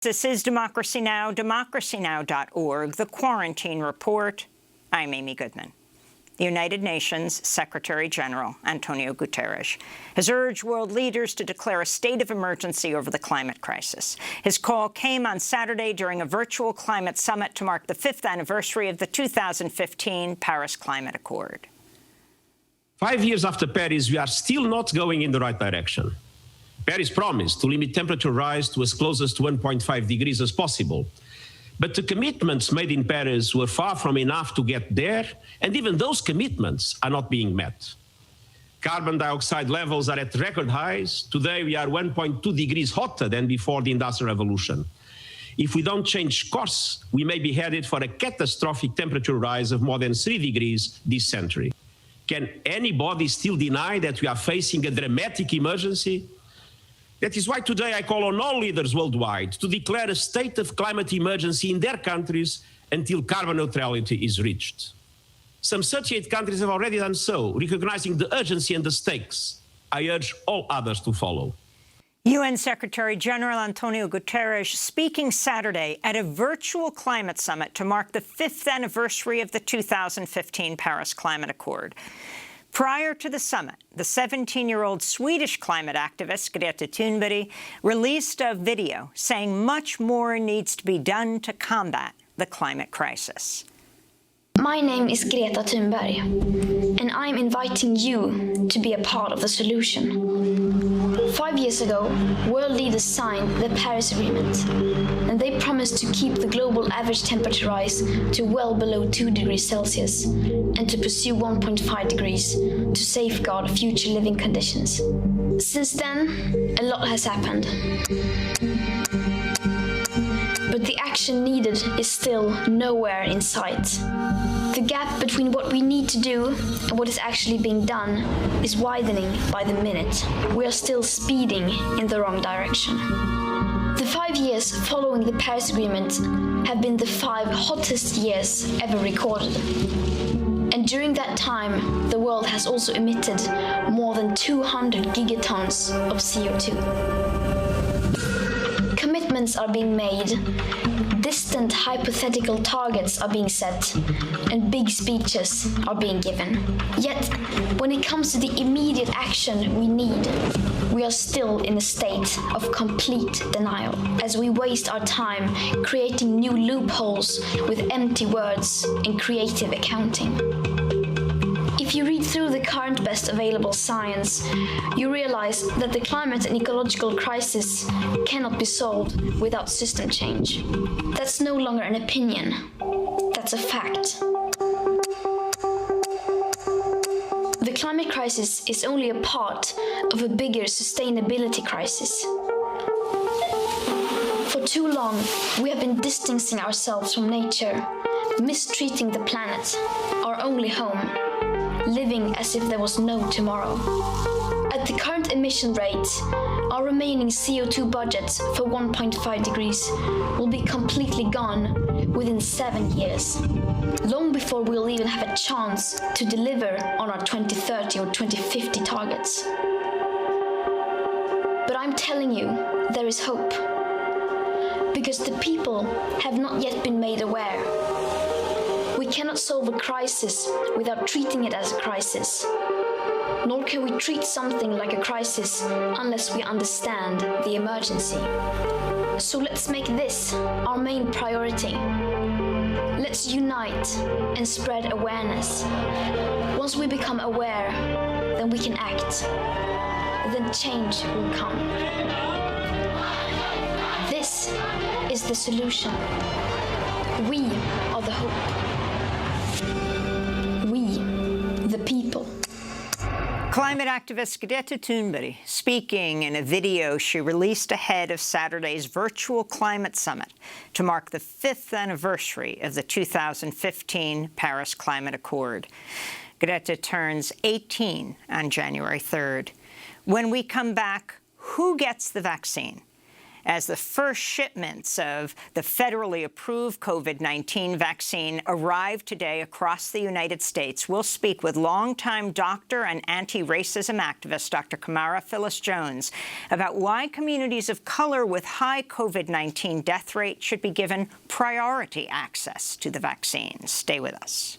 This is Democracy Now!, democracynow.org, The Quarantine Report. I'm Amy Goodman. The United Nations Secretary-General Antonio Guterres has urged world leaders to declare a state of emergency over the climate crisis. His call came on Saturday during a virtual climate summit to mark the 5th anniversary of the 2015 Paris Climate Accord. 5 years after Paris, we are still not going in the right direction. Paris promised to limit temperature rise to as close as to 1.5 degrees as possible. But the commitments made in Paris were far from enough to get there, and even those commitments are not being met. Carbon dioxide levels are at record highs. Today, we are 1.2 degrees hotter than before the Industrial Revolution. If we don't change course, we may be headed for a catastrophic temperature rise of more than 3 degrees this century. Can anybody still deny that we are facing a dramatic emergency? That is why today I call on all leaders worldwide to declare a state of climate emergency in their countries until carbon neutrality is reached. Some 38 countries have already done so, recognizing the urgency and the stakes. I urge all others to follow. UN Secretary-General Antonio Guterres speaking Saturday at a virtual climate summit to mark the 5th anniversary of the 2015 Paris Climate Accord. Prior to the summit, the 17-year-old Swedish climate activist Greta Thunberg released a video saying much more needs to be done to combat the climate crisis. My name is Greta Thunberg, and I'm inviting you to be a part of the solution. 5 years ago, world leaders signed the Paris Agreement, and they promised to keep the global average temperature rise to well below 2 degrees Celsius and to pursue 1.5 degrees to safeguard future living conditions. Since then, a lot has happened. But the action needed is still nowhere in sight. The gap between what we need to do and what is actually being done is widening by the minute. We are still speeding in the wrong direction. The 5 years following the Paris Agreement have been the 5 hottest years ever recorded. And during that time, the world has also emitted more than 200 gigatons of CO2. Commitments are being made, distant hypothetical targets are being set, and big speeches are being given. Yet, when it comes to the immediate action we need, we are still in a state of complete denial, as we waste our time creating new loopholes with empty words and creative accounting. If you read through the current best available science, you realize that the climate and ecological crisis cannot be solved without system change. That's no longer an opinion. That's a fact. The climate crisis is only a part of a bigger sustainability crisis. For too long, we have been distancing ourselves from nature, mistreating the planet, our only home, living as if there was no tomorrow. At the current emission rate, our remaining CO2 budget for 1.5 degrees will be completely gone within 7 years, long before we'll even have a chance to deliver on our 2030 or 2050 targets. But I'm telling you, there is hope, because the people have not yet been made aware. We cannot solve a crisis without treating it as a crisis. Nor can we treat something like a crisis unless we understand the emergency. So let's make this our main priority. Let's unite and spread awareness. Once we become aware, then we can act. Then change will come. This is the solution. We are the hope. We, the people. Climate activist Greta Thunberg speaking in a video she released ahead of Saturday's virtual climate summit to mark the 5th anniversary of the 2015 Paris Climate Accord. Greta turns 18 on January 3rd. When we come back, who gets the vaccine? as the first shipments of the federally approved COVID-19 vaccine arrive today across the United States. We'll speak with longtime doctor and anti-racism activist Dr. Kamara Phyllis-Jones about why communities of color with high COVID-19 death rate should be given priority access to the vaccine. Stay with us.